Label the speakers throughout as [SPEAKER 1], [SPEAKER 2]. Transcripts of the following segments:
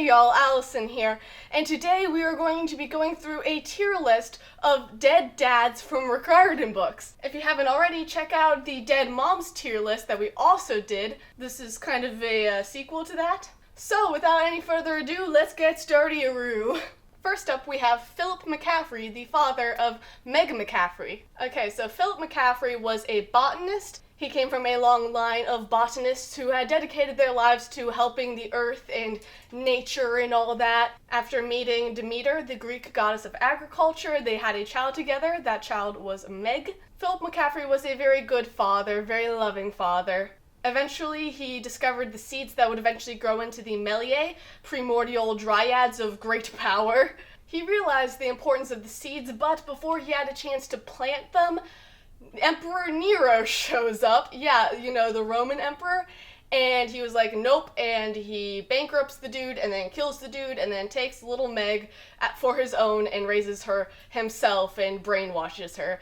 [SPEAKER 1] Hey y'all, Allison here, and today we are going to be going through a tier list of dead dads from Rick Riordan books. If you haven't already, check out the dead moms tier list that we also did. This is kind of a sequel to that. So without any further ado, let's get started-aroo. First up, we have Phillip McCaffrey, the father of Meg McCaffrey. Okay, so Phillip McCaffrey was a botanist. He came from a long line of botanists who had dedicated their lives to helping the earth and nature and all that. After meeting Demeter, the Greek goddess of agriculture, they had a child together. That child was Meg. Phillip McCaffrey was a very good father, very loving father. Eventually, he discovered the seeds that would eventually grow into the Meliae, primordial dryads of great power. He realized the importance of the seeds, but before he had a chance to plant them, Emperor Nero shows up. Yeah, you know, the Roman emperor. And he was like, nope, and he bankrupts the dude, and then kills the dude, and then takes little Meg for his own and raises her himself and brainwashes her.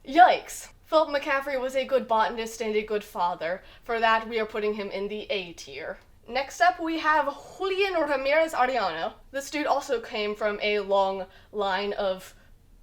[SPEAKER 1] Yikes. Phillip McCaffrey was a good botanist and a good father. For that, we are putting him in the A tier. Next up, we have Julian Ramirez Arellano. This dude also came from a long line of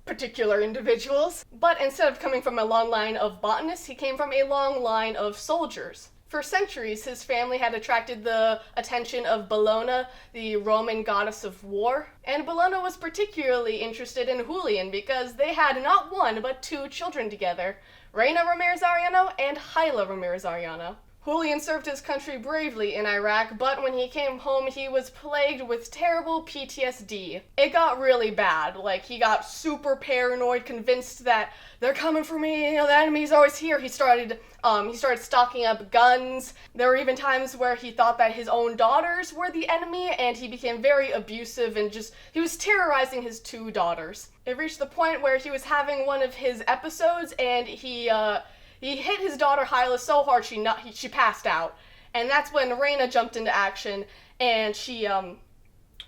[SPEAKER 1] particular individuals, but instead of coming from a long line of botanists, he came from a long line of soldiers. For centuries, his family had attracted the attention of Bellona, the Roman goddess of war, and Bellona was particularly interested in Julian because they had not one but two children together, Reina Ramirez Arellano and Hyla Ramirez Arellano. Julian served his country bravely in Iraq, but when he came home, he was plagued with terrible PTSD. It got really bad. Like, he got super paranoid, convinced that they're coming for me, you know, the enemy's always here. He started stocking up guns. There were even times where he thought that his own daughters were the enemy, and he became very abusive and he was terrorizing his two daughters. It reached the point where he was having one of his episodes, and he hit his daughter Hyla so hard she passed out. And that's when Reina jumped into action, and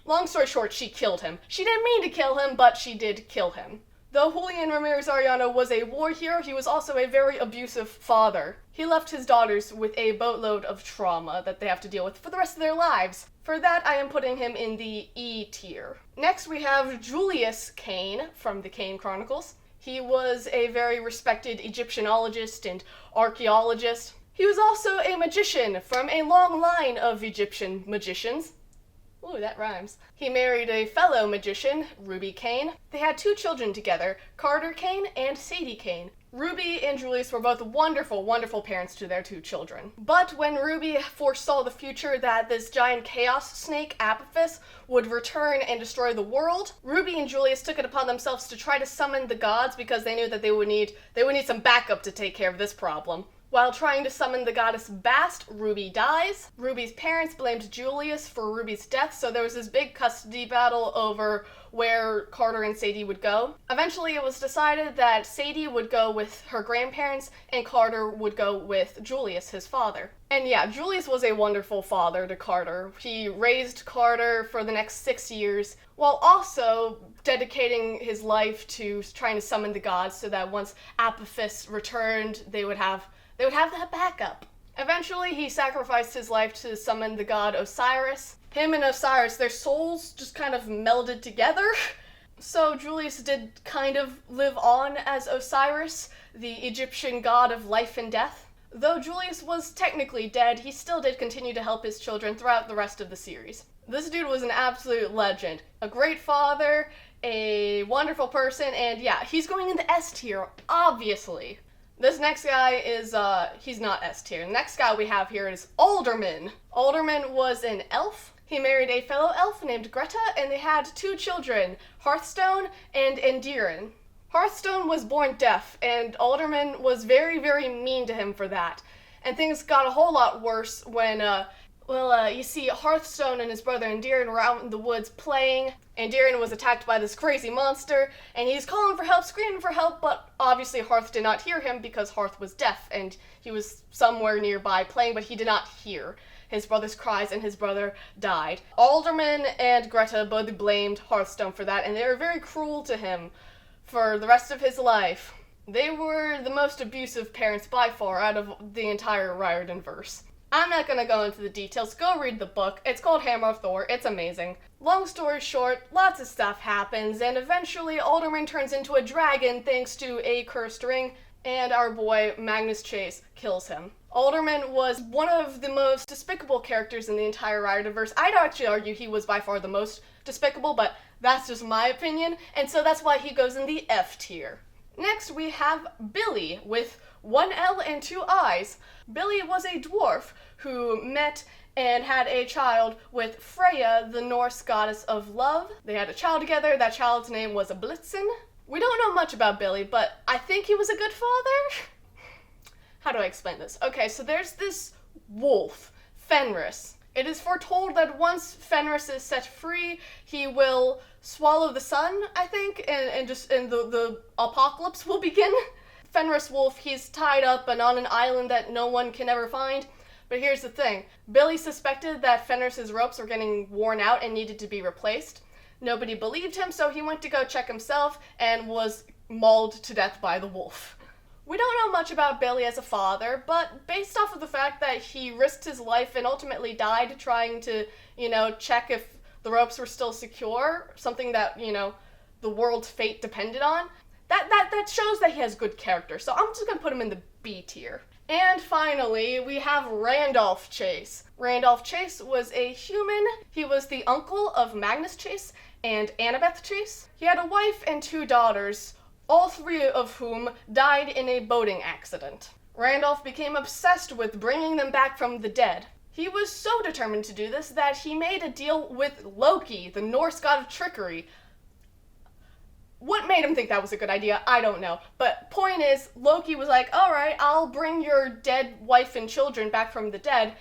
[SPEAKER 1] long story short, she killed him. She didn't mean to kill him, but she did kill him. Though Julian Ramirez Arellano was a war hero, he was also a very abusive father. He left his daughters with a boatload of trauma that they have to deal with for the rest of their lives. For that, I am putting him in the E tier. Next, we have Julius Kane from the Kane Chronicles. He was a very respected Egyptianologist and archaeologist. He was also a magician from a long line of Egyptian magicians. Ooh, that rhymes. He married a fellow magician, Ruby Kane. They had two children together, Carter Kane and Sadie Kane. Ruby and Julius were both wonderful, wonderful parents to their two children. But when Ruby foresaw the future that this giant chaos snake, Apophis, would return and destroy the world, Ruby and Julius took it upon themselves to try to summon the gods because they knew that they would need some backup to take care of this problem. While trying to summon the goddess Bast, Ruby dies. Ruby's parents blamed Julius for Ruby's death, so there was this big custody battle over where Carter and Sadie would go. Eventually, it was decided that Sadie would go with her grandparents and Carter would go with Julius, his father. And yeah, Julius was a wonderful father to Carter. He raised Carter for the next 6 years, while also dedicating his life to trying to summon the gods so that once Apophis returned, they would have that backup. Eventually, he sacrificed his life to summon the god Osiris. Him and Osiris, their souls just kind of melded together. So Julius did kind of live on as Osiris, the Egyptian god of life and death. Though Julius was technically dead, he still did continue to help his children throughout the rest of the series. This dude was an absolute legend. A great father, a wonderful person, and yeah, he's going in the S tier, obviously. This next guy is, he's not S tier. The next guy we have here is Alderman. Alderman was an elf. He married a fellow elf named Greta, and they had two children, Hearthstone and Endearin. Hearthstone was born deaf, and Alderman was very, very mean to him for that. And things got a whole lot worse when, you see, Hearthstone and his brother Endearin were out in the woods playing. Endearin was attacked by this crazy monster, and he's calling for help, screaming for help, but obviously Hearth did not hear him because Hearth was deaf, and he was somewhere nearby playing, but he did not hear his brother's cries, and his brother died. Alderman and Greta both blamed Hearthstone for that, and they were very cruel to him for the rest of his life. They were the most abusive parents by far out of the entire Riordan verse. I'm not gonna go into the details. Go read the book. It's called Hammer of Thor. It's amazing. Long story short, lots of stuff happens, and eventually Alderman turns into a dragon thanks to a cursed ring, and our boy Magnus Chase kills him. Alderman was one of the most despicable characters in the entire Riordanverse. I'd actually argue he was by far the most despicable, but that's just my opinion, and so that's why he goes in the F tier. Next, we have Bili, with one L and two I's. Bili was a dwarf who met and had a child with Freya, the Norse goddess of love. They had a child together. That child's name was Blitzen. We don't know much about Bili, but I think he was a good father? How do I explain this? Okay, so there's this wolf, Fenris. It is foretold that once Fenris is set free, he will swallow the sun, I think, and the apocalypse will begin. Fenris Wolf, he's tied up and on an island that no one can ever find. But here's the thing. Bili suspected that Fenris's ropes were getting worn out and needed to be replaced. Nobody believed him, so he went to go check himself and was mauled to death by the wolf. We don't know much about Bili as a father, but based off of the fact that he risked his life and ultimately died trying to, check if the ropes were still secure, something that, the world's fate depended on, that shows that he has good character, so I'm just gonna put him in the B tier. And finally, we have Randolph Chase. Randolph Chase was a human. He was the uncle of Magnus Chase and Annabeth Chase. He had a wife and two daughters, all three of whom died in a boating accident. Randolph became obsessed with bringing them back from the dead. He was so determined to do this that he made a deal with Loki, the Norse god of trickery. What made him think that was a good idea? I don't know. But point is, Loki was like, alright, I'll bring your dead wife and children back from the dead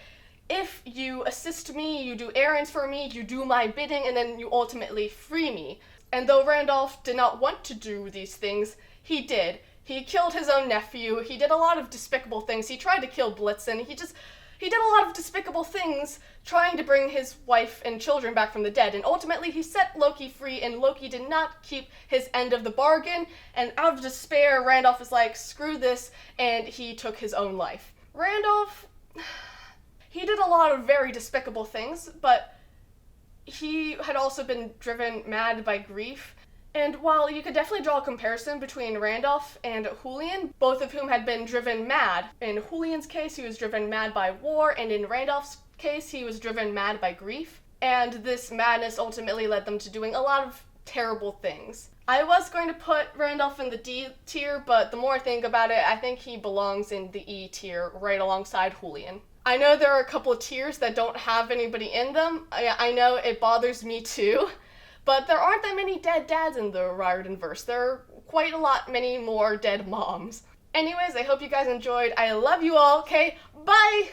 [SPEAKER 1] if you assist me, you do errands for me, you do my bidding, and then you ultimately free me. And though Randolph did not want to do these things, he did. He killed his own nephew, he did a lot of despicable things, he tried to kill Blitzen, he did a lot of despicable things trying to bring his wife and children back from the dead, and ultimately he set Loki free, and Loki did not keep his end of the bargain, and out of despair, Randolph was like, screw this, and he took his own life. Randolph, he did a lot of very despicable things, but he had also been driven mad by grief. And while you could definitely draw a comparison between Randolph and Julian, both of whom had been driven mad. In Julian's case, he was driven mad by war, and in Randolph's case, he was driven mad by grief. And this madness ultimately led them to doing a lot of terrible things. I was going to put Randolph in the D tier, but the more I think about it, I think he belongs in the E tier, right alongside Julian. I know there are a couple of tiers that don't have anybody in them. I know it bothers me too. But there aren't that many dead dads in the Riordanverse. There are quite a lot many more dead moms. Anyways, I hope you guys enjoyed. I love you all, okay? Bye!